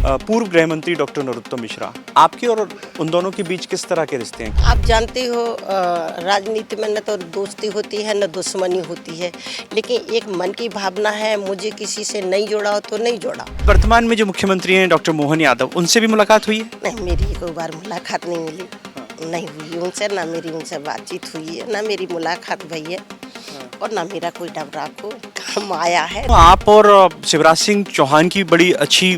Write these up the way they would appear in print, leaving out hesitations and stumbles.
पूर्व गृह मंत्री डॉक्टर नरोत्तम मिश्रा, आपके और उन दोनों के बीच किस तरह के रिश्ते हैं? आप जानते हो राजनीति में न तो दोस्ती होती है न दुश्मनी होती है, लेकिन एक मन की भावना है, मुझे किसी से नहीं जोड़ा हो तो नहीं जोड़ा। वर्तमान में जो मुख्यमंत्री हैं डॉक्टर मोहन यादव, उनसे भी मुलाकात हुई है? नहीं, मेरी कोई बार मुलाकात नहीं मिली, नहीं हुई उनसे, ना मेरी उनसे बातचीत हुई है, ना मेरी मुलाकात भई है और ना मेरा कोई डबरा को काम आया है। तो आप और शिवराज सिंह चौहान की बड़ी अच्छी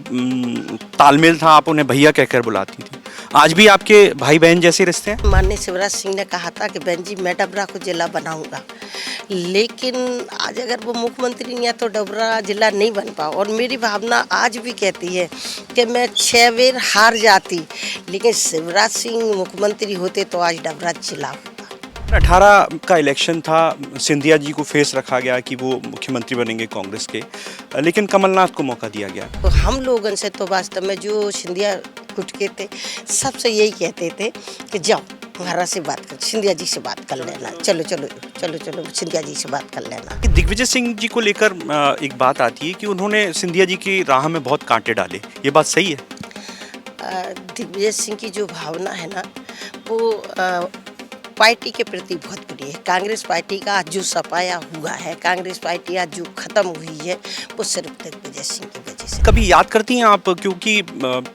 तालमेल था, आप उन्हें भैया कहकर बुलाती थी। आज भी आपके भाई बहन जैसे रिश्ते हैं? माननीय शिवराज सिंह ने कहा था कि बहन जी मैं डबरा को जिला बनाऊंगा, लेकिन आज अगर वो मुख्यमंत्री नहीं है तो डबरा जिला नहीं बन पाओ। और मेरी भावना आज भी कहती है कि मैं 6 बार हार जाती, लेकिन शिवराज सिंह मुख्यमंत्री होते तो आज डबरा जिला होता। 18 का इलेक्शन था, सिंधिया जी को फेस रखा गया कि वो मुख्यमंत्री बनेंगे कांग्रेस के, लेकिन कमलनाथ को मौका दिया गया। तो हम लोगों से तो वास्तव में जो सिंधिया कुट के थे, सबसे यही कहते थे कि जाओ महाराज से बात कर, सिंधिया जी से बात कर लेना, चलो चलो चलो चलो सिंधिया जी से बात कर लेना। दिग्विजय सिंह जी को लेकर एक बात आती है कि उन्होंने सिंधिया जी की राह में बहुत कांटे डाले, ये बात सही है? दिग्विजय सिंह की जो भावना है ना, वो पार्टी के प्रति बहुत बुरी है। कांग्रेस पार्टी का आज जो सफाया हुआ है, कांग्रेस पार्टी आज जो खत्म हुई है, वो सिर्फ दिग्विजय सिंह की वजह से। कभी याद करती हैं आप, क्योंकि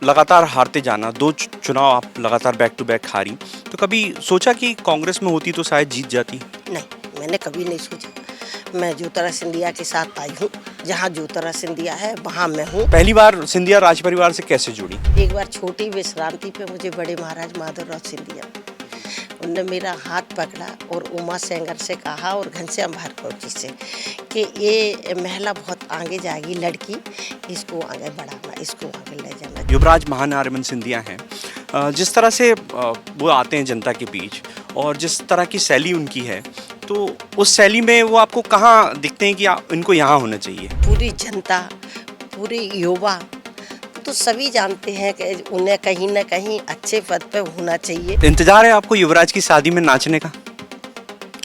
लगातार हारते जाना, 2 चुनाव आप लगातार बैक टू बैक हारी, तो कभी सोचा कि कांग्रेस में होती तो शायद जीत जाती? नहीं, मैंने कभी नहीं सोचा। मैं ज्योतिरादित्य सिंधिया के साथ आई हूँ, जहाँ ज्योतिरादित्य सिंधिया है वहाँ मैं हूँ। पहली बार सिंधिया राज परिवार से कैसे जुड़ी? एक बार छोटी विश्रांति पे मुझे बड़े महाराज माधवराव सिंधिया, उन्होंने मेरा हाथ पकड़ा और उमा सेंगर से कहा और घनश्याम भार्गव जी से कि ये महिला बहुत आगे जाएगी, लड़की, इसको आगे बढ़ाना, इसको आगे ले जाना। युवराज महानारिमन सिंधिया हैं, जिस तरह से वो आते हैं जनता के बीच और जिस तरह की शैली उनकी है, तो उस शैली में वो आपको कहाँ दिखते हैं कि इनको यहाँ होना चाहिए? पूरी जनता, पूरी युवा, तो सभी जानते हैं कि उन्हें कहीं ना कहीं अच्छे पद पे होना चाहिए। इंतजार है आपको युवराज की शादी में नाचने का?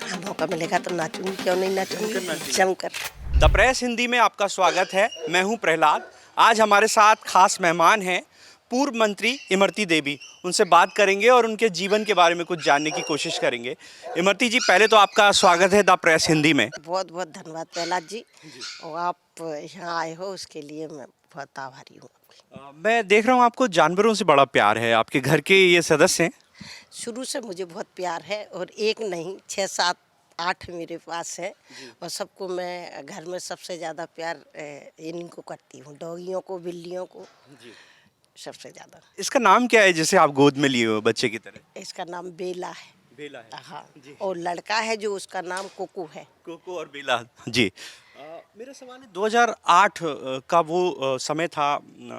हाँ, मौका मिलेगा तो नाचूंगी, क्यों नहीं नाचूंगी, जमकर। द प्रेस हिंदी में आपका स्वागत है। मैं हूं प्रहलाद। आज हमारे साथ खास मेहमान हैं पूर्व मंत्री इमरती देवी। उनसे बात करेंगे और उनके जीवन के बारे में कुछ जानने की कोशिश करेंगे। इमरती जी, पहले तो आपका स्वागत है द प्रेस हिंदी में। बहुत बहुत धन्यवाद प्रहलाद जी, और आप यहाँ आए हो उसके लिए मैं बहुत आभारी हूँ। मैं देख रहा हूँ आपको जानवरों से बड़ा प्यार है, आपके घर के ये सदस्य हैं? शुरू से मुझे बहुत प्यार है, और एक नहीं 6, 7, 8 मेरे पास है, और सबको मैं घर में सबसे ज़्यादा प्यार इनको करती हूँ, डॉगियों को, बिल्लियों को सबसे ज़्यादा। इसका नाम क्या है जिसे आप गोद में लिए हो बच्चे की तरह? इसका नाम बेला है। बेला है। हाँ, और लड़का है जो, उसका नाम कोको है। कोको और बेला जी। मेरा सवाल है, 2008 का वो समय था,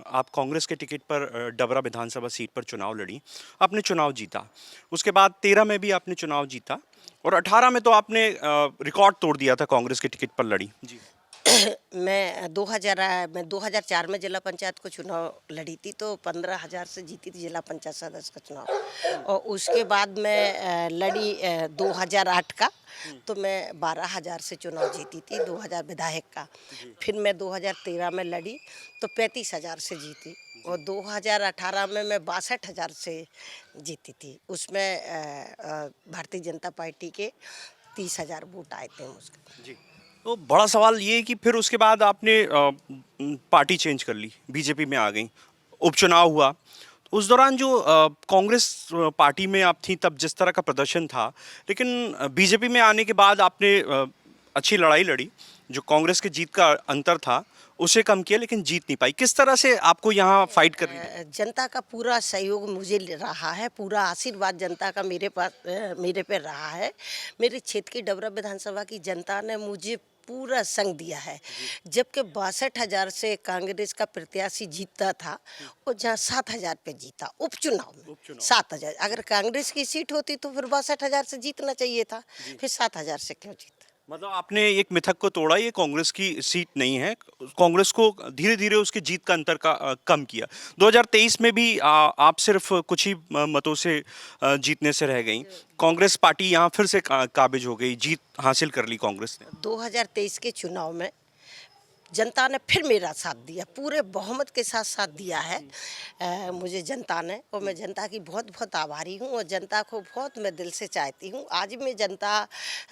आप कांग्रेस के टिकट पर डबरा विधानसभा सीट पर चुनाव लड़ी, आपने चुनाव जीता। उसके बाद 13 में भी आपने चुनाव जीता और 18 में तो आपने रिकॉर्ड तोड़ दिया था, कांग्रेस के टिकट पर लड़ी जी। मैं 2004 में जिला पंचायत को चुनाव लड़ी थी, तो 15,000 से जीती थी जिला पंचायत सदस्य का चुनाव। और उसके बाद मैं लड़ी 2008 का, तो मैं 12,000 से चुनाव जीती थी, 2000 विधायक का। फिर मैं 2013 में लड़ी तो 35,000 से जीती, और 2018 में मैं 62,000 से जीती थी। उसमें भारतीय जनता पार्टी के 30,000 वोट आए थे मुझको जी। तो बड़ा सवाल ये है कि फिर उसके बाद आपने पार्टी चेंज कर ली, बीजेपी में आ गई, उपचुनाव हुआ। उस दौरान जो कांग्रेस पार्टी में आप थी तब जिस तरह का प्रदर्शन था, लेकिन बीजेपी में आने के बाद आपने अच्छी लड़ाई लड़ी, जो कांग्रेस के जीत का अंतर था उसे कम किया, लेकिन जीत नहीं पाई। किस तरह से आपको यहाँ फाइट करनी पड़ी? जनता का पूरा सहयोग मुझे रहा है, पूरा आशीर्वाद जनता का मेरे पास, मेरे पे रहा है। मेरे क्षेत्र की डबरा विधानसभा की जनता ने मुझे पूरा संग दिया है, जबकि 62,000 से कांग्रेस का प्रत्याशी जीतता था, और जहाँ 7,000 पे जीता उपचुनाव में। 7,000 अगर कांग्रेस की सीट होती तो फिर 62,000 से जीतना चाहिए था, फिर 7,000 से क्यों जीता? मतलब आपने एक मिथक को तोड़ा, ये कांग्रेस की सीट नहीं है, कांग्रेस को धीरे धीरे उसकी जीत का अंतर का कम किया। 2023 में भी आप सिर्फ कुछ ही मतों से जीतने से रह गई, कांग्रेस पार्टी यहाँ फिर से काबिज हो गई, जीत हासिल कर ली कांग्रेस ने। 2023 के चुनाव में जनता ने फिर मेरा साथ दिया, पूरे बहुमत के साथ साथ दिया है मुझे जनता ने, और मैं जनता की बहुत बहुत आभारी हूँ, और जनता को बहुत मैं दिल से चाहती हूँ। आज भी मैं जनता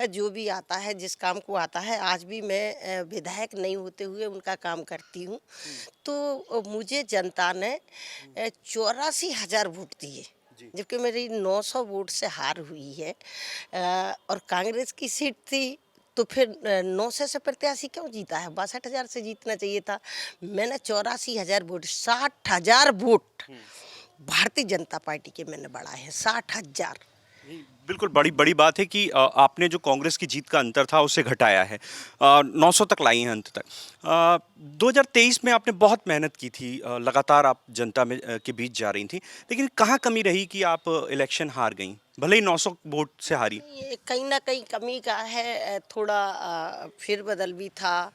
जो भी आता है, जिस काम को आता है, आज भी मैं विधायक नहीं होते हुए उनका काम करती हूँ। तो मुझे जनता ने 84,000 वोट दिए, जबकि मेरी 900 वोट से हार हुई है। और कांग्रेस की सीट थी, तो फिर 900 से प्रत्याशी क्यों जीता है? 62,000 से जीतना चाहिए था। मैंने 84,000 vote, 60,000 vote Bharatiya Janata party के मैंने बढ़ाए हैं, 60,000। नहीं, बिल्कुल बड़ी बड़ी बात है कि आपने जो कांग्रेस की जीत का अंतर था उसे घटाया है, 900 तक लाई हैं अंत तक। 2023 में आपने बहुत मेहनत की थी, लगातार आप जनता में के बीच जा रही थी, लेकिन कहाँ कमी रही कि आप इलेक्शन हार गईं, भले ही 900 वोट से हारी? ये कहीं ना कहीं कमी का है, थोड़ा फिर बदल भी था,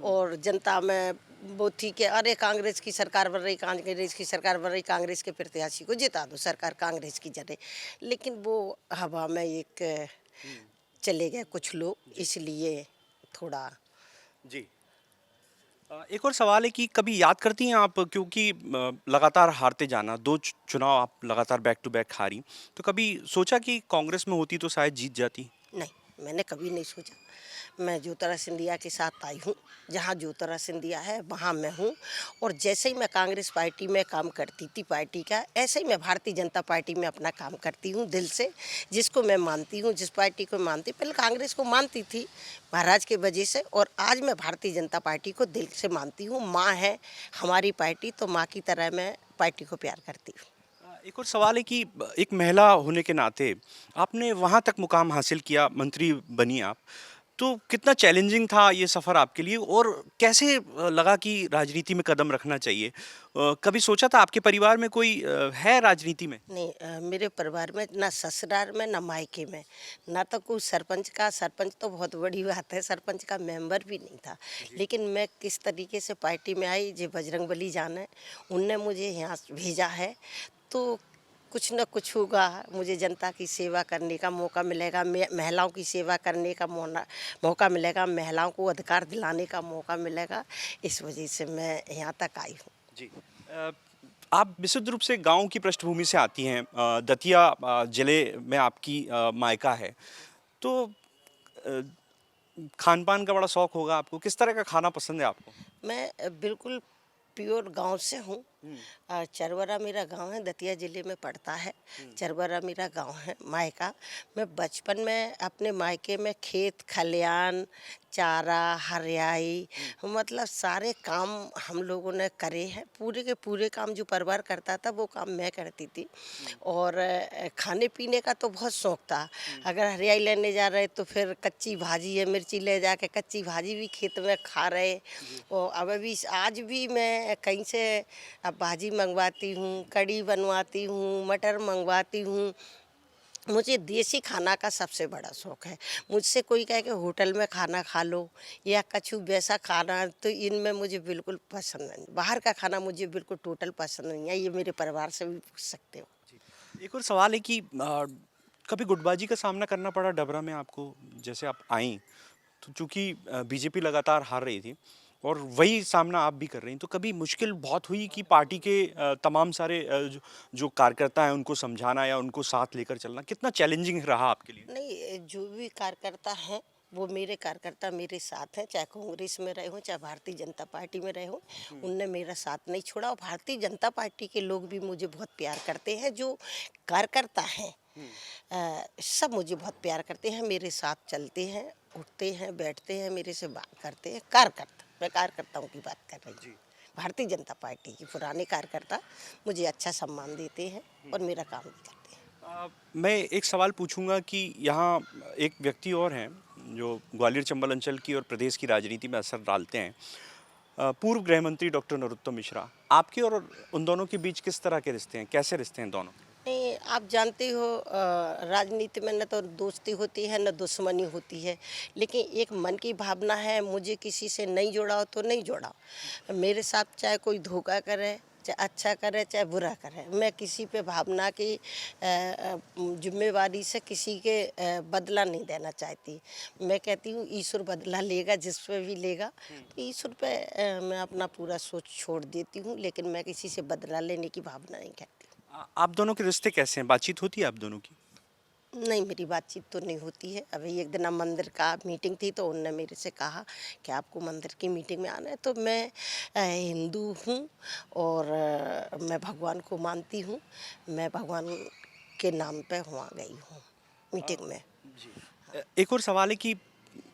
और जनता में वो थी कि अरे कांग्रेस की सरकार बन रही, कांग्रेस की सरकार बन रही, कांग्रेस के प्रत्याशी को जिता दो, सरकार कांग्रेस की जरे। लेकिन वो हवा में एक चले गए कुछ लोग, इसलिए थोड़ा। जी। एक और सवाल है कि कभी याद करती हैं आप, क्योंकि लगातार हारते जाना, दो चुनाव आप लगातार बैक टू बैक हारी, तो कभी सोचा कि कांग्रेस में होती तो शायद जीत जाती? नहीं, मैंने कभी नहीं सोचा। मैं ज्योतिरादित्य सिंधिया के साथ आई हूँ, जहाँ ज्योतिरादित्य सिंधिया है वहाँ मैं हूँ, और जैसे ही मैं कांग्रेस पार्टी में काम करती थी पार्टी का, ऐसे ही मैं भारतीय जनता पार्टी में अपना काम करती हूँ दिल से, जिसको मैं मानती हूँ, जिस पार्टी को मानती। पहले कांग्रेस को मानती थी महाराज के वजह से, और आज मैं भारतीय जनता पार्टी को दिल से मानती हूँ। माँ है हमारी पार्टी, तो माँ की तरह मैं पार्टी को प्यार करती हूँ। एक और सवाल है कि एक महिला होने के नाते आपने वहां तक मुकाम हासिल किया, मंत्री बनी आप, तो कितना चैलेंजिंग था ये सफ़र आपके लिए, और कैसे लगा कि राजनीति में कदम रखना चाहिए? कभी सोचा था, आपके परिवार में कोई है राजनीति में? नहीं, मेरे परिवार में ना ससुराल में ना मायके में ना तो कोई सरपंच का, सरपंच तो बहुत बड़ी बात है, सरपंच का मेंबर भी नहीं था। लेकिन मैं किस तरीके से पार्टी में आई, जो बजरंगबली जान है, उनने मुझे यहाँ भेजा है, तो कुछ न कुछ होगा, मुझे जनता की सेवा करने का मौका मिलेगा, महिलाओं की सेवा करने का मौका मिलेगा, महिलाओं को अधिकार दिलाने का मौका मिलेगा। इस वजह से मैं यहाँ तक आई हूँ। जी। आप विशुद्ध रूप से गांव की पृष्ठभूमि से आती हैं, दतिया जिले में आपकी मायका है, तो अ, खान पान का बड़ा शौक होगा आपको, किस तरह का खाना पसंद है आपको? मैं बिल्कुल प्योर गांव से हूँ। चरवरा मेरा गांव है, दतिया जिले में पड़ता है। चरवरा मेरा गांव है, मायका। मैं बचपन में अपने मायके में खेत खलियान, चारा, हरियाई, मतलब सारे काम हम लोगों ने करे हैं। पूरे के पूरे काम जो परिवार करता था वो काम मैं करती थी। और खाने पीने का तो बहुत शौक था। अगर हरियाई लेने जा रहे तो फिर कच्ची भाजी है, मिर्ची ले जाके कच्ची भाजी भी खेत में खा रहे। और अब भी आज भी मैं कहीं से अब भाजी मंगवाती हूँ, कढ़ी बनवाती हूँ, मटर मंगवाती हूँ। मुझे देसी खाना का सबसे बड़ा शौक़ है। मुझसे कोई कहे कि होटल में खाना खा लो या कछु वैसा खाना, तो इनमें मुझे बिल्कुल पसंद नहीं। बाहर का खाना मुझे बिल्कुल टोटल पसंद नहीं है। ये मेरे परिवार से भी पूछ सकते हो। एक और सवाल है कि कभी गुटबाजी का सामना करना पड़ा डबरा में आपको? जैसे आप आईं, तो चूँकि बीजेपी लगातार हार रही थी और वही सामना आप भी कर रही हैं, तो कभी मुश्किल बहुत हुई कि पार्टी के तमाम सारे जो कार्यकर्ता हैं उनको समझाना या उनको साथ लेकर चलना, कितना चैलेंजिंग रहा आपके लिए? नहीं, जो भी कार्यकर्ता हैं वो मेरे कार्यकर्ता मेरे साथ हैं, चाहे कांग्रेस में रहे हों, चाहे भारतीय जनता पार्टी में रहे हों, उनने मेरा साथ नहीं छोड़ा। और भारतीय जनता पार्टी के लोग भी मुझे बहुत प्यार करते हैं। जो कार्यकर्ता हैं सब मुझे बहुत प्यार करते हैं, मेरे साथ चलते हैं, उठते हैं, बैठते हैं, मेरे से बात करते हैं। कार्यकर्ता, मैं कार्यकर्ताओं की बात कर रही हूँ। भारतीय जनता पार्टी के पुराने कार्यकर्ता मुझे अच्छा सम्मान देते हैं और मेरा काम भी करते हैं। मैं एक सवाल पूछूंगा कि यहाँ एक व्यक्ति और हैं जो ग्वालियर चंबल अंचल की और प्रदेश की राजनीति में असर डालते हैं, पूर्व गृह मंत्री डॉक्टर नरोत्तम मिश्रा। आपके और उन दोनों के बीच किस तरह के रिश्ते हैं, कैसे रिश्ते हैं दोनों? नहीं, आप जानते हो राजनीति में न तो दोस्ती होती है न दुश्मनी होती है, लेकिन एक मन की भावना है। मुझे किसी से नहीं जोड़ा हो तो नहीं जोड़ा। मेरे साथ चाहे कोई धोखा करे, चाहे अच्छा करे चाहे बुरा करे, मैं किसी पे भावना की जिम्मेवारी से किसी के बदला नहीं देना चाहती। मैं कहती हूँ ईश्वर बदला लेगा जिस पे भी लेगा, तो ईश्वर पे मैं अपना पूरा सोच छोड़ देती हूँ, लेकिन मैं किसी से बदला लेने की भावना नहीं करती। आप दोनों के रिश्ते कैसे हैं? बातचीत होती है आप दोनों की? नहीं, मेरी बातचीत तो नहीं होती है। अभी एक दिन मंदिर का मीटिंग थी तो उनने मेरे से कहा कि आपको मंदिर की मीटिंग में आना है, तो मैं हिंदू हूँ और मैं भगवान को मानती हूँ। मैं भगवान के नाम पे वहाँ गई हूँ मीटिंग में। एक और सवाल है कि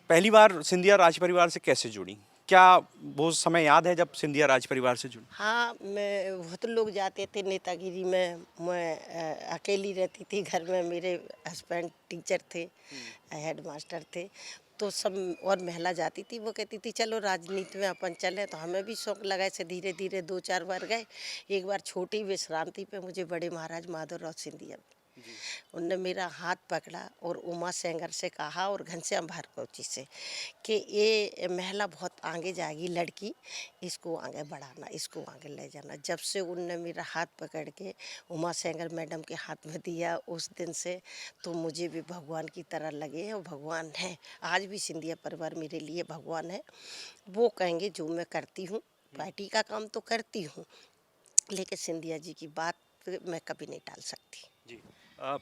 पहली बार सिंधिया राज परिवार से कैसे जुड़ी? क्या वो समय याद है जब सिंधिया राज परिवार से जुड़ी? हाँ, मैं बहुत लोग जाते थे नेतागिरी में, मैं अकेली रहती थी घर में। मेरे हस्बैंड टीचर थे, हेड मास्टर थे, तो सब और महिला जाती थी। वो कहती थी चलो राजनीति में अपन चलें, तो हमें भी शौक लगा। ऐसे धीरे धीरे 2-4 बार गए। एक बार छोटी विश्रांति पे मुझे बड़े महाराज माधवराव सिंधिया उनने मेरा हाथ पकड़ा और उमा सेंगर से कहा और घनश्याम भार्गवती से कि ये महिला बहुत आगे जाएगी, लड़की, इसको आगे बढ़ाना, इसको आगे ले जाना। जब से उनने मेरा हाथ पकड़ के उमा सेंगर मैडम के हाथ में दिया, उस दिन से तो मुझे भी भगवान की तरह लगे और भगवान है। आज भी सिंधिया परिवार मेरे लिए भगवान है। वो कहेंगे जो मैं करती हूँ, पार्टी का काम तो करती हूँ, लेकिन सिंधिया जी की बात मैं कभी नहीं टाल सकती। जी। अ,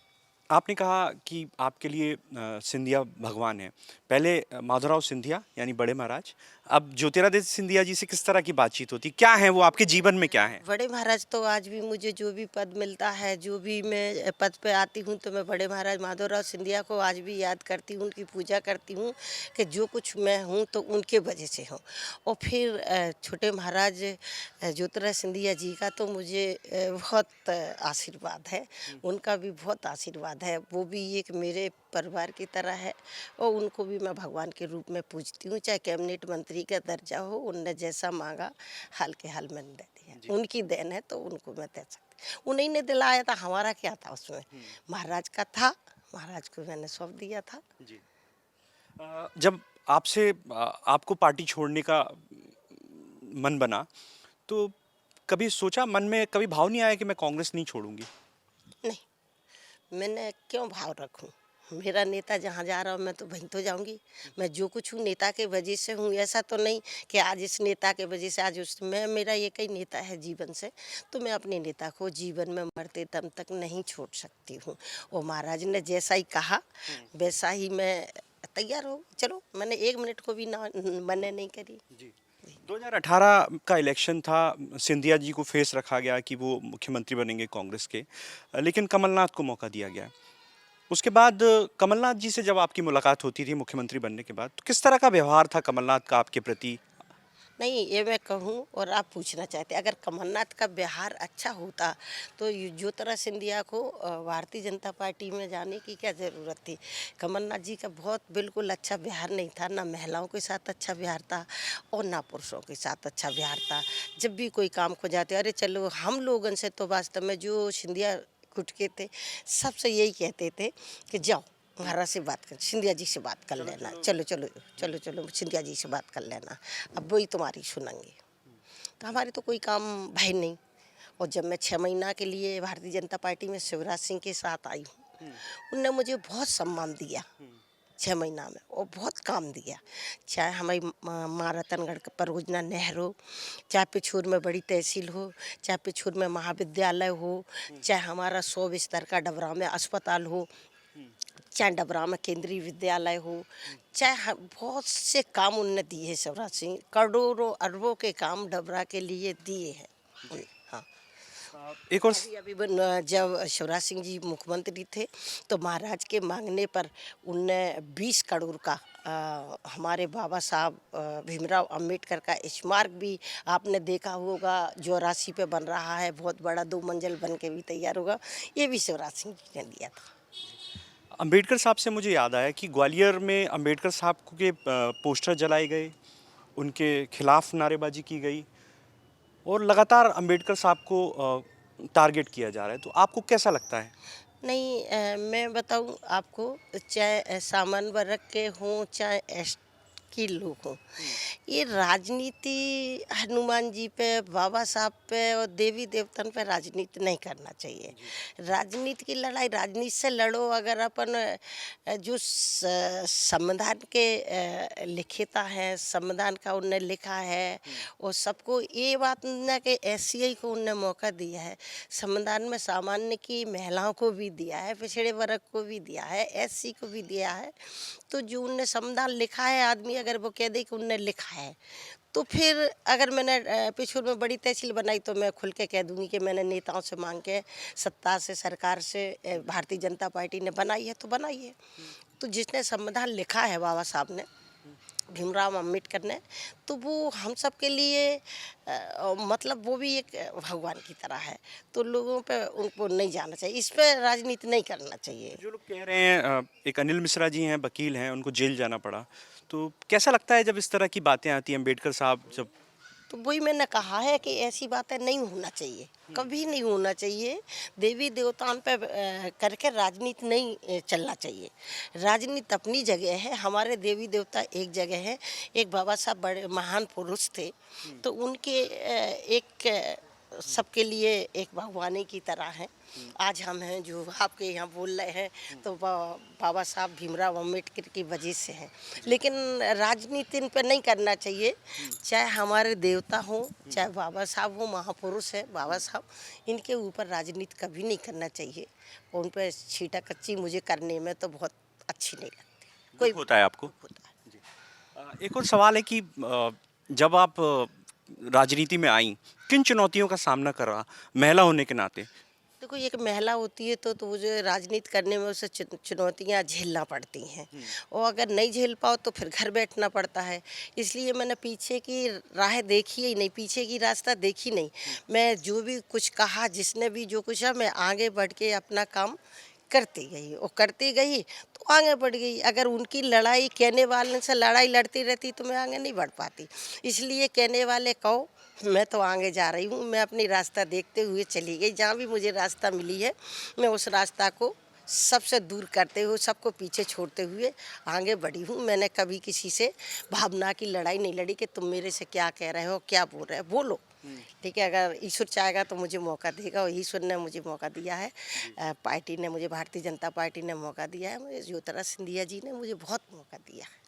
आपने कहा कि आपके लिए सिंधिया भगवान है। पहले माधवराव सिंधिया यानी बड़े महाराज, अब ज्योतिरादित्य सिंधिया जी से किस तरह की बातचीत होती? क्या है वो आपके जीवन में क्या है? बड़े महाराज तो आज भी मुझे जो भी पद मिलता है, जो भी मैं पद पे आती हूँ, तो मैं बड़े महाराज माधवराव सिंधिया को आज भी याद करती हूँ, उनकी पूजा करती हूँ कि जो कुछ मैं हूँ तो उनके वजह से हूँ। और फिर छोटे महाराज ज्योतिराज सिंधिया जी का तो मुझे बहुत आशीर्वाद है, उनका भी बहुत आशीर्वाद है। वो भी एक मेरे परिवार की तरह है और उनको भी मैं भगवान के रूप में पूजती हूँ। चाहे कैबिनेट मंत्री का दर्जा हो, उनने जैसा मांगा हाल के हाल मैंने दे दिया। उनकी देन है तो उनको मैं दे सकती। उन्हीं ने दिलाया था, हमारा क्या था उसमें। महाराज का था, महाराज को मैंने सौंप दिया था। जी। जब आपसे आपको पार्टी छोड़ने का मन बना, तो कभी सोचा, मन में कभी भाव नहीं आया कि मैं कांग्रेस नहीं छोड़ूंगी? नहीं, मैंने क्यों भाव रखूं? मेरा नेता जहाँ जा रहा हो मैं तो वहीं तो जाऊंगी। मैं जो कुछ हूँ नेता के वजह से हूँ, ऐसा तो नहीं कि आज इस नेता के वजह से आज उस मैं, मेरा एक ही नेता है जीवन से, तो मैं अपने नेता को जीवन में मरते दम तक नहीं छोड़ सकती हूँ। और महाराज ने जैसा ही कहा वैसा ही मैं तैयार हो। चलो, मैंने 1 मिनट को भी ना मना नहीं करी। जी। 2018 का इलेक्शन था, सिंधिया जी को फेस रखा गया कि वो मुख्यमंत्री बनेंगे कांग्रेस के, लेकिन कमलनाथ को मौका दिया गया। उसके बाद कमलनाथ जी से जब आपकी मुलाकात होती थी मुख्यमंत्री बनने के बाद, तो किस तरह का व्यवहार था कमलनाथ का आपके प्रति? नहीं, ये मैं कहूँ और आप पूछना चाहते, अगर कमलनाथ का व्यवहार अच्छा होता तो ज्योतिरादित्य सिंधिया को भारतीय जनता पार्टी में जाने की क्या ज़रूरत थी। कमलनाथ जी का बहुत बिल्कुल अच्छा व्यवहार नहीं था, ना महिलाओं के साथ अच्छा व्यवहार था और ना पुरुषों के साथ अच्छा व्यवहार था। जब भी कोई काम को जाते, अरे चलो, हम लोगन से तो वास्तव में जो सिंधिया गुट के थे, सबसे यही कहते थे कि जाओ महाराज से बात कर, सिंधिया जी से बात कर लेना, चलो चलो चलो चलो सिंधिया जी से बात कर लेना, अब वही तुम्हारी सुनेंगे। तो हमारे तो कोई काम भाई नहीं। और जब मैं 6 महीना के लिए भारतीय जनता पार्टी में शिवराज सिंह के साथ आई हूँ, उनने मुझे बहुत सम्मान दिया 6 महीना में और बहुत काम दिया। चाहे हमारी माँ रतनगढ़ का परियोजना नहर हो, चाहे पिछोर में बड़ी तहसील हो, चाहे पिछोर में महाविद्यालय हो, चाहे हमारा 100 बिस्तर का डबरा में अस्पताल हो, चाहे डबरा में केंद्रीय विद्यालय हो, चाहे बहुत से काम उनने दिए हैं। शिवराज सिंह करोड़ों अरबों के काम डबरा के लिए दिए हैं। हाँ, एक और अभी अभी जब शिवराज सिंह जी मुख्यमंत्री थे तो महाराज के मांगने पर उनने 20 करोड़ का हमारे बाबा साहब भीमराव अंबेडकर का स्मारक भी आपने देखा होगा, जो राशि पे बन रहा है, बहुत बड़ा 2 मंजिल बन के भी तैयार होगा, ये भी शिवराज सिंह जी ने दिया था। अंबेडकर साहब से मुझे याद आया कि ग्वालियर में अंबेडकर साहब के पोस्टर जलाए गए, उनके खिलाफ नारेबाजी की गई और लगातार अंबेडकर साहब को टारगेट किया जा रहा है, तो आपको कैसा लगता है? नहीं, मैं बताऊं आपको, चाहे सामान्य वर्ग के हों चाहे वकील लोग हों। ये राजनीति हनुमान जी पे, बाबा साहब पे और देवी देवतन पे राजनीति नहीं करना चाहिए। राजनीति की लड़ाई राजनीति से लड़ो। अगर अपन जो संविधान के लिखिता है, संविधान का उनने लिखा है और सबको ये बात ना कि एससीआई को उनने मौका दिया है, संविधान में सामान्य की महिलाओं को भी दिया है, पिछड़े वर्ग को भी दिया है, एससी को भी दिया है। तो जो उनने संविधान लिखा है, आदमी अगर वो कह दे कि उनने लिखा है, तो फिर अगर मैंने पिछोर में बड़ी तहसील बनाई तो मैं खुल के कह दूंगी कि मैंने नेताओं से मांग के, सत्ता से, सरकार से, भारतीय जनता पार्टी ने बनाई है तो बनाई है। तो जिसने संविधान लिखा है बाबा साहब ने, भीमराव अम्बेडकर ने, तो वो हम सब के लिए मतलब वो भी एक भगवान की तरह है। तो लोगों पे उनको नहीं जाना चाहिए, इस पे राजनीति नहीं करना चाहिए। जो लोग कह रहे हैं एक अनिल मिश्रा जी हैं, वकील हैं, उनको जेल जाना पड़ा, तो कैसा लगता है जब इस तरह की बातें आती हैं? अम्बेडकर साहब जब तो वही मैंने कहा है कि ऐसी बातें नहीं होना चाहिए, कभी नहीं होना चाहिए। देवी देवताओं पे करके राजनीति नहीं चलना चाहिए। राजनीति अपनी जगह है, हमारे देवी देवता एक जगह है। एक बाबा साहब बड़े महान पुरुष थे, तो उनके एक सबके लिए एक भगवान की तरह हैं। आज हम हैं जो आपके यहाँ बोल रहे हैं, तो बाबा साहब भीमराव अम्बेडकर की वजह से हैं। लेकिन राजनीति इन पर नहीं करना चाहिए, चाहे हमारे देवता हो, चाहे बाबा साहब हो, महापुरुष है बाबा साहब, इनके ऊपर राजनीति कभी नहीं करना चाहिए। उन पर छीटा कच्ची मुझे करने में तो बहुत अच्छी नहीं लगती। कोई होता है आपको? होता है। एक और सवाल है कि जब आप राजनीति में आई, किन चुनौतियों का सामना करा महिला होने के नाते? देखो, एक महिला होती है तो मुझे राजनीति करने में उसे चुनौतियाँ झेलना पड़ती हैं, और अगर नहीं झेल पाओ तो फिर घर बैठना पड़ता है। इसलिए मैंने पीछे की राह देखी ही नहीं, पीछे की रास्ता देखी नहीं। मैं जो भी कुछ कहा, जिसने भी जो कुछ है, मैं आगे बढ़ के अपना काम करती गई और करती गई तो आगे बढ़ गई। अगर उनकी लड़ाई कहने वाले से लड़ाई लड़ती रहती तो मैं आगे नहीं बढ़ पाती। इसलिए कहने वाले कहो, मैं तो आगे जा रही हूँ। मैं अपनी रास्ता देखते हुए चली गई, जहाँ भी मुझे रास्ता मिली है मैं उस रास्ता को सबसे दूर करते हुए, सबको पीछे छोड़ते हुए आगे बढ़ी हूँ। मैंने कभी किसी से भावना की लड़ाई नहीं लड़ी कि तुम मेरे से क्या कह रहे हो, क्या बोल रहे हो, बोलो। ठीक है, अगर ईश्वर चाहेगा तो मुझे मौका देगा, और ईश्वर ने मुझे मौका दिया है। पार्टी ने मुझे, भारतीय जनता पार्टी ने मौका दिया है, मुझे ज्योतिरादित्य सिंधिया जी ने मुझे बहुत मौका दिया है।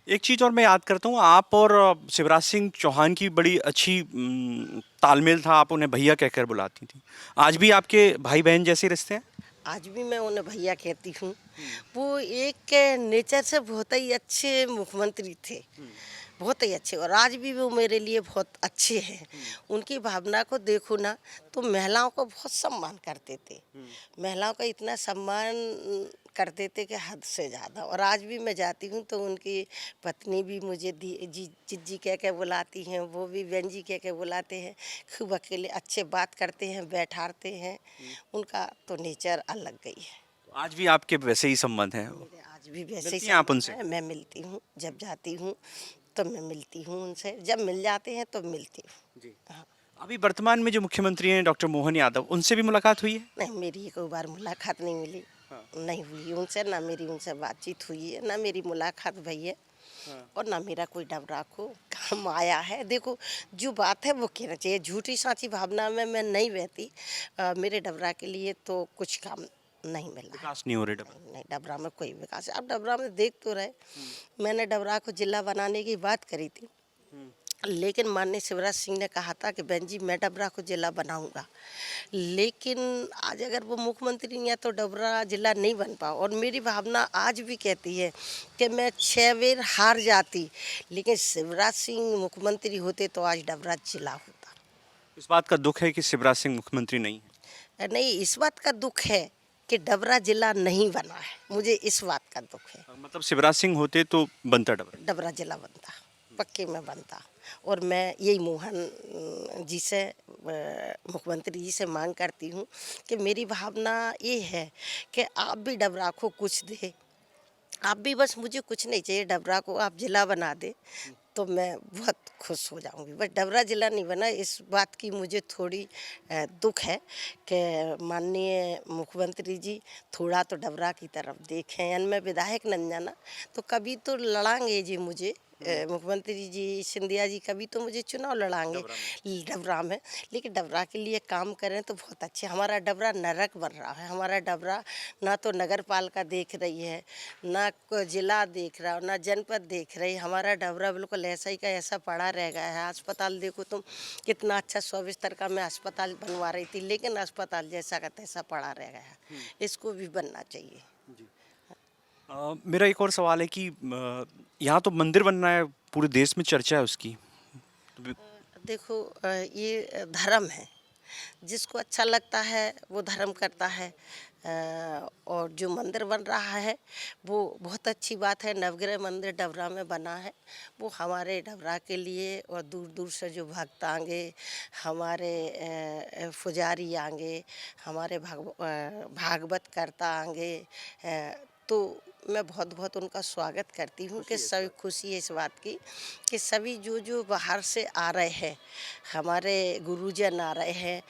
एक चीज़ और मैं याद करता हूँ, आप और शिवराज सिंह चौहान की बड़ी अच्छी तालमेल था, आप उन्हें भैया कहकर बुलाती थी। आज भी आपके भाई बहन जैसे रिश्ते हैं? आज भी मैं उन्हें भैया कहती हूँ। वो एक नेचर से बहुत ही अच्छे मुख्यमंत्री थे, बहुत ही अच्छे, और आज भी वो मेरे लिए बहुत अच्छे हैं। उनकी भावना को देखो ना, तो महिलाओं को बहुत सम्मान करते थे, महिलाओं का इतना सम्मान करते थे कि हद से ज़्यादा। और आज भी मैं जाती हूँ तो उनकी पत्नी भी मुझे जीजी कह के बुलाती हैं, वो भी बहन जी कह के बुलाते हैं। खूब अकेले अच्छे बात करते हैं, बैठाते हैं। उनका तो नेचर अलग गई है। आज भी आपके वैसे ही संबंध हैं? मेरे आज भी वैसे मिलती ही हैं आप संबंध उनसे? हैं। मैं मिलती हूँ, जब जाती हूँ तो मैं मिलती हूँ उनसे, जब मिल जाते हैं तो मिलती हूँ। जी। हाँ। अभी वर्तमान में जो मुख्यमंत्री हैं डॉक्टर मोहन यादव, उनसे भी मुलाकात हुई है? नहीं, मेरी एक बार मुलाकात नहीं मिली, नहीं हुई उनसे, ना मेरी उनसे बातचीत हुई है, ना मेरी मुलाकात भई है, और ना मेरा कोई डबरा को काम आया है। देखो, जो बात है वो कहना चाहिए, झूठी साची भावना में मैं नहीं बहती। मेरे डबरा के लिए तो कुछ काम नहीं मिला है। विकास नहीं हो रहे डबरा? नहीं, डबरा में कोई विकास। अब डबरा में देख तो रहे, मैंने डबरा को जिला बनाने की बात करी थी, लेकिन माननीय शिवराज सिंह ने कहा था कि बहन जी मैं डबरा को जिला बनाऊंगा। लेकिन आज अगर वो मुख्यमंत्री नहीं है तो डबरा जिला नहीं बन पाओ। और मेरी भावना आज भी कहती है कि मैं 6 बार हार जाती, लेकिन शिवराज सिंह मुख्यमंत्री होते तो आज डबरा जिला होता। इस बात का दुख है कि शिवराज सिंह मुख्यमंत्री नहीं है? नहीं, इस बात का दुख है कि डबरा जिला नहीं बना है, मुझे इस बात का दुख है। मतलब शिवराज सिंह होते तो बनता डबरा? डबरा जिला बनता, पक्के में बनता। और मैं यही मोहन जी से, मुख्यमंत्री जी से मांग करती हूँ कि मेरी भावना ये है कि आप भी डबरा को कुछ दे, आप भी, बस मुझे कुछ नहीं चाहिए, डबरा को आप जिला बना दे तो मैं बहुत खुश हो जाऊंगी। बस डबरा जिला नहीं बना, इस बात की मुझे थोड़ी दुख है कि माननीय मुख्यमंत्री जी थोड़ा तो डबरा की तरफ देखें। यानी मैं विधायक नहीं जाना तो कभी तो लड़ांगे जी मुझे, मुख्यमंत्री जी सिंधिया जी कभी तो मुझे चुनाव लड़ाएंगे डबरा में, लेकिन डबरा के लिए काम करें तो बहुत अच्छे। हमारा डबरा नरक बन रहा है। हमारा डबरा ना तो नगर पालिका देख रही है, ना जिला देख रहा, ना जनपद देख रही। हमारा डबरा बिल्कुल ऐसा ही का ऐसा पड़ा रह गया है। अस्पताल देखो तुम, कितना अच्छा 100 बिस्तर का मैं अस्पताल बनवा रही थी, लेकिन अस्पताल जैसा का तैसा पड़ा रह गया है। इसको भी बनना चाहिए। मेरा एक और सवाल है कि यहाँ तो मंदिर बनना है, पूरे देश में चर्चा है उसकी। देखो ये धर्म है, जिसको अच्छा लगता है वो धर्म करता है। और जो मंदिर बन रहा है वो बहुत अच्छी बात है। नवग्रह मंदिर डबरा में बना है, वो हमारे डबरा के लिए और दूर दूर से जो भक्त आएंगे, हमारे पुजारी आएंगे, हमारे भागवत करता आएंगे, तो मैं बहुत बहुत उनका स्वागत करती हूँ कि सभी खुशी है इस बात की कि सभी जो जो बाहर से आ रहे हैं, हमारे गुरुजन आ रहे हैं,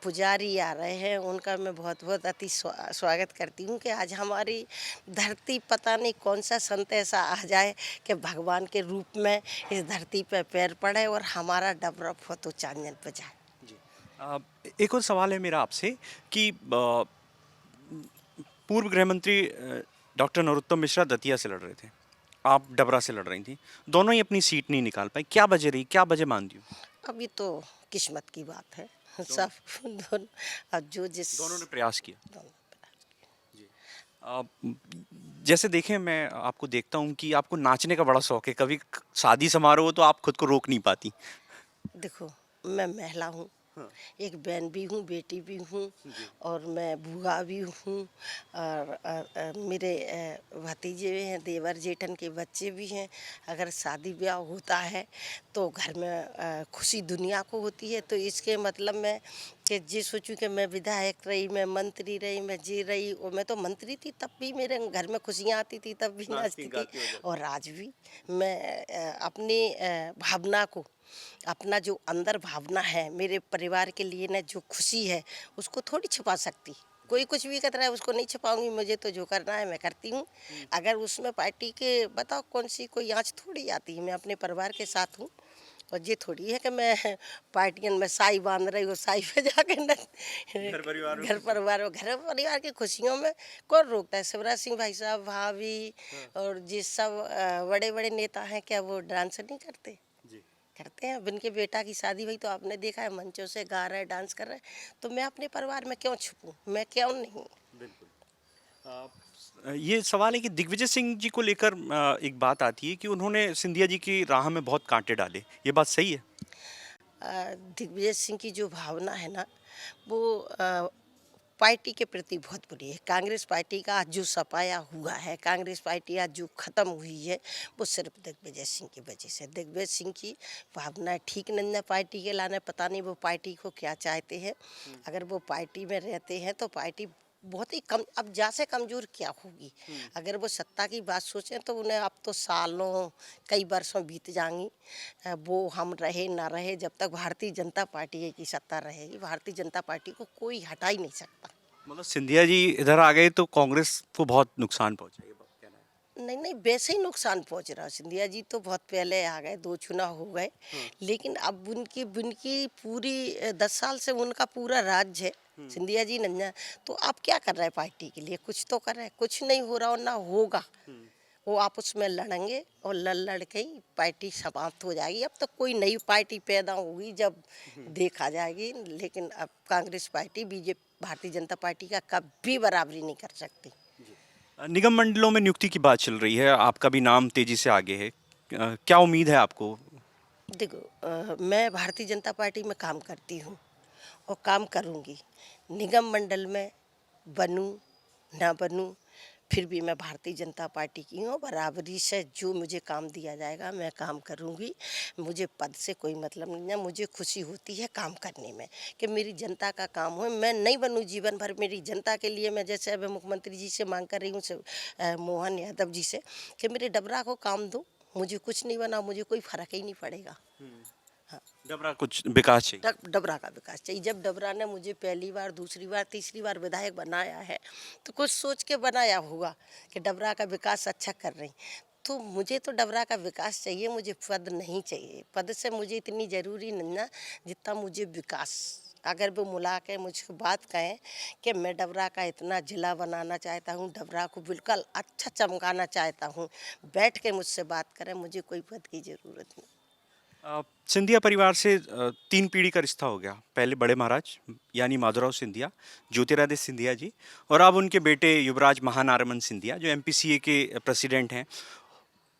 पुजारी आ रहे हैं, उनका मैं बहुत बहुत अति स्वागत करती हूँ कि आज हमारी धरती पता नहीं कौन सा संत ऐसा आ जाए कि भगवान के रूप में इस धरती पर पैर पड़े और हमारा डबरा बहुत ऊंचांजन पे जाए। एक और सवाल है मेरा आपसे कि पूर्व गृह मंत्री डॉक्टर नरोत्तम मिश्रा दतिया से लड़ रहे थे, आप डबरा से लड़ रही थी, दोनों ही अपनी सीट नहीं निकाल पाए। क्या वजह रही, क्या वजह मानती हूँ? अभी तो किस्मत की बात है सब दोनों। अब जो जिस दोनों ने प्रयास किया। दोनों। आप जैसे देखें, मैं आपको देखता हूँ कि आपको नाचने का बड़ा शौक है, कभी शादी समारोह हो तो आप खुद को रोक नहीं पाती। देखो मैं महिला हूँ, एक बहन भी हूँ, बेटी भी हूँ, और मैं बुआ भी हूँ, और मेरे भतीजे भी हैं, देवर जेठन के बच्चे भी हैं। अगर शादी ब्याह होता है तो घर में खुशी दुनिया को होती है। तो इसके मतलब मैं कि जे सोचूं कि मैं विधायक रही, मैं मंत्री रही, मैं जी रही, और मैं तो मंत्री थी तब भी मेरे घर में खुशियाँ आती थी, तब भी नाचती थी, और आज भी मैं अपनी भावना को, अपना जो अंदर भावना है मेरे परिवार के लिए ना, जो खुशी है उसको थोड़ी छुपा सकती। कोई कुछ भी कर रहा है उसको नहीं छुपाऊंगी, मुझे तो जो करना है मैं करती हूँ। अगर उसमें पार्टी के बताओ कौन सी कोई आँच थोड़ी आती है। मैं अपने परिवार के साथ हूँ, और ये थोड़ी है कि मैं पार्टियन में साई बांध रही हूँ, साई पे जाकर घर परिवार में घर परिवार की खुशियों में कौन रोकता है। शिवराज सिंह भाई साहब, भाभी, और जिस सब बड़े बड़े नेता हैं, क्या वो डांस नहीं करते? करते हैं। अब इनके बेटा की शादी हुई तो आपने देखा है, मंचों से गा रहे, डांस कर रहे। तो मैं अपने परिवार में क्यों छुपूं, मैं क्यों नहीं। ये सवाल है कि दिग्विजय सिंह जी को लेकर एक बात आती है कि उन्होंने सिंधिया जी की राह में बहुत कांटे डाले, ये बात सही है? दिग्विजय सिंह की जो भावना है ना, वो पार्टी के प्रति बहुत बुरी है। कांग्रेस पार्टी का आज जो सफाया हुआ है, कांग्रेस पार्टी आज जो ख़त्म हुई है, वो सिर्फ दिग्विजय सिंह की वजह से। दिग्विजय सिंह की भावना ठीक नहीं है पार्टी के लाने, पता नहीं वो पार्टी को क्या चाहते हैं। अगर वो पार्टी में रहते हैं तो पार्टी बहुत ही कम, अब जा से कमज़ोर क्या होगी। अगर वो सत्ता की बात सोचें तो उन्हें अब तो सालों, कई वर्षों बीत जाएंगी। वो हम रहे ना रहे, जब तक भारतीय जनता पार्टी की सत्ता रहेगी, भारतीय जनता पार्टी को कोई हटा ही नहीं सकता। मतलब सिंधिया जी इधर आ गए तो कांग्रेस को बहुत नुकसान पहुंचा, ये बात कहना है? नहीं नहीं, वैसे ही नुकसान पहुंच रहा है। सिंधिया जी तो बहुत पहले आ गए, 2 चुनाव हो गए, लेकिन अब उनकी उनकी पूरी 10 साल से उनका पूरा राज्य है सिंधिया जी नंजा। तो आप क्या कर रहे हैं पार्टी के लिए? कुछ तो कर रहे हैं, कुछ नहीं हो रहा और ना होगा। वो आपस में लड़ेंगे और लड़ के ही पार्टी समाप्त हो जाएगी। अब तो कोई नई पार्टी पैदा होगी जब देखा जाएगी, लेकिन अब Congress party BJP Bharatiya Janata party का कभी बराबरी नहीं कर सकती। निगम मंडलों में नियुक्ति की बात चल रही है, आपका भी नाम तेजी से आगे है, क्या उम्मीद है आपको? देखो मैं भारतीय जनता पार्टी में काम करती हूँ और काम करूँगी। निगम मंडल में बनूँ ना बनूँ, फिर भी मैं भारतीय जनता पार्टी की हूँ। बराबरी से जो मुझे काम दिया जाएगा मैं काम करूँगी। मुझे पद से कोई मतलब नहीं है, मुझे खुशी होती है काम करने में कि मेरी जनता का काम हो। मैं नहीं बनूँ जीवन भर मेरी जनता के लिए। मैं जैसे अब मुख्यमंत्री जी से मांग कर रही हूँ, मोहन यादव जी से, कि मेरे डबरा को काम दो। मुझे कुछ नहीं बना, मुझे कोई फर्क ही नहीं पड़ेगा। हाँ, डबरा कुछ विकास चाहिए। डबरा का विकास चाहिए। जब डबरा ने मुझे पहली बार, दूसरी बार, तीसरी बार विधायक बनाया है तो कुछ सोच के बनाया होगा कि डबरा का विकास अच्छा कर रही, तो मुझे तो डबरा का विकास चाहिए, मुझे पद नहीं चाहिए। पद से मुझे इतनी ज़रूरी नहीं ना जितना मुझे विकास। अगर वो मुला के मुझको बात कहें कि मैं डबरा का इतना ज़िला बनाना चाहता हूँ, डबरा को बिल्कुल अच्छा चमकाना चाहता हूँ, बैठ के मुझसे बात करें, मुझे कोई पद की ज़रूरत नहीं। सिंधिया परिवार से 3 पीढ़ी का रिश्ता हो गया। पहले बड़े महाराज यानी माधवराव सिंधिया, ज्योतिरादित्य सिंधिया जी और अब उनके बेटे युवराज महानारमन सिंधिया जो एमपीसीए के प्रेसिडेंट हैं।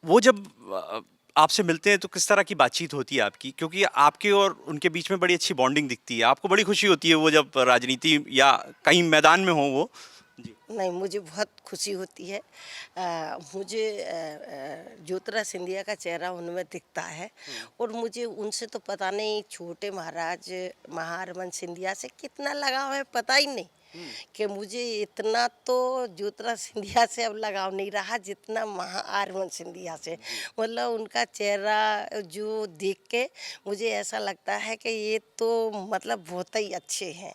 वो जब आपसे मिलते हैं तो किस तरह की बातचीत होती है आपकी? क्योंकि आपके और उनके बीच में बड़ी अच्छी बॉन्डिंग दिखती है। आपको बड़ी खुशी होती है वो जब राजनीति या कहीं मैदान में हो वो? जी। नहीं, मुझे बहुत खुशी होती है। मुझे ज्योतिरादित्य सिंधिया का चेहरा उनमें दिखता है और मुझे उनसे तो पता नहीं छोटे महाराज महारमन सिंधिया से कितना लगाव है, पता ही नहीं कि मुझे इतना तो ज्योतिरादित्य सिंधिया से अब लगाव नहीं रहा जितना महारमन सिंधिया से। मतलब उनका चेहरा जो देख के मुझे ऐसा लगता है कि ये तो मतलब बहुत ही अच्छे हैं।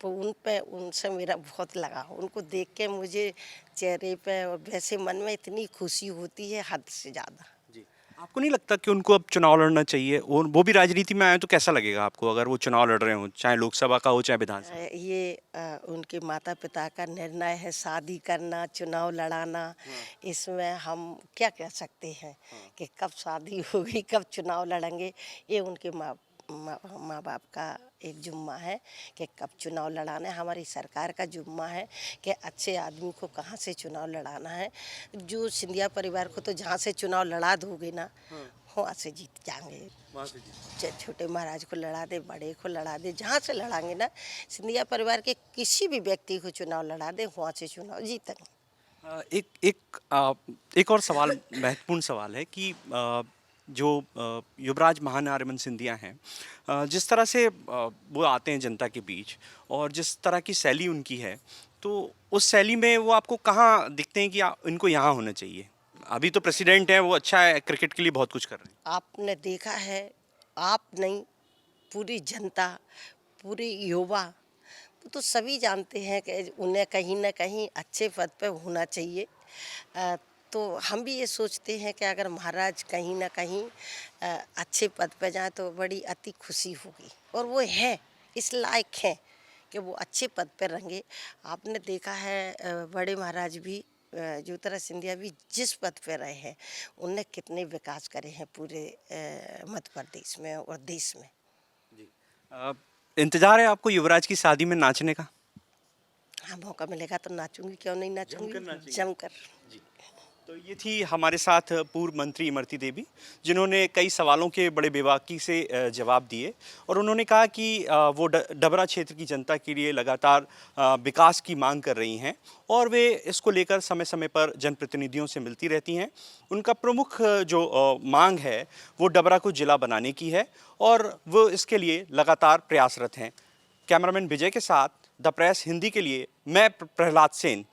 तो उन पे उनसे मेरा बहुत लगाव, उनको देख के मुझे चेहरे पे और वैसे मन में इतनी खुशी होती है हद से ज़्यादा। जी। आपको नहीं लगता कि उनको अब चुनाव लड़ना चाहिए और वो भी राजनीति में आए तो कैसा लगेगा आपको अगर वो चुनाव लड़ रहे हों, चाहे लोकसभा का हो चाहे विधानसभा? ये उनके माता पिता का निर्णय है, शादी करना, चुनाव लड़ाना। इसमें हम क्या कह सकते हैं कि कब शादी होगी, कब चुनाव लड़ेंगे, ये उनके माँ बाप का एक जुम्मा है कि कब चुनाव लड़ाना है। हमारी सरकार का जुम्मा है कि अच्छे आदमी को कहाँ से चुनाव लड़ाना है। जो सिंधिया परिवार को तो जहाँ से चुनाव लड़ा दोगे ना वहाँ से जीत जाएंगे। छोटे महाराज को लड़ा दे, बड़े को लड़ा दे, जहाँ से लड़ाएंगे ना सिंधिया परिवार के किसी भी व्यक्ति को चुनाव लड़ा दे वहाँ से चुनाव जीतेंगे। एक और सवाल महत्वपूर्ण सवाल है कि जो युवराज महानारमन सिंधिया हैं, जिस तरह से वो आते हैं जनता के बीच और जिस तरह की शैली उनकी है, तो उस शैली में वो आपको कहाँ दिखते हैं कि इनको यहाँ होना चाहिए? अभी तो प्रेसिडेंट हैं, वो अच्छा है, क्रिकेट के लिए बहुत कुछ कर रहे हैं। आपने देखा है, आप नहीं पूरी जनता, पूरी युवा, वो तो सभी जानते हैं कि उन्हें कहीं ना कहीं अच्छे पद पे होना चाहिए। तो हम भी ये सोचते हैं कि अगर महाराज कहीं ना कहीं अच्छे पद पे जाए तो बड़ी अति खुशी होगी और वो है, इस लायक हैं कि वो अच्छे पद पे रहेंगे। आपने देखा है बड़े महाराज भी ज्योतिरादित्य सिंधिया भी जिस पद पे रहे हैं उनने कितने विकास करे हैं पूरे मध्य प्रदेश में और देश में। जी। इंतजार है आपको युवराज की शादी में नाचने का? हाँ, मौका मिलेगा तो नाचूंगी, क्यों नहीं नाचूंगी, जमकर। जी। तो ये थी हमारे साथ पूर्व मंत्री इमरती देवी, जिन्होंने कई सवालों के बड़े बेबाकी से जवाब दिए और उन्होंने कहा कि वो डबरा क्षेत्र की जनता के लिए लगातार विकास की मांग कर रही हैं और वे इसको लेकर समय समय पर जनप्रतिनिधियों से मिलती रहती हैं। उनका प्रमुख जो मांग है वो डबरा को जिला बनाने की है और वो इसके लिए लगातार प्रयासरत हैं। कैमरामैन विजय के साथ द प्रेस हिंदी के लिए मैं प्रहलाद सेन,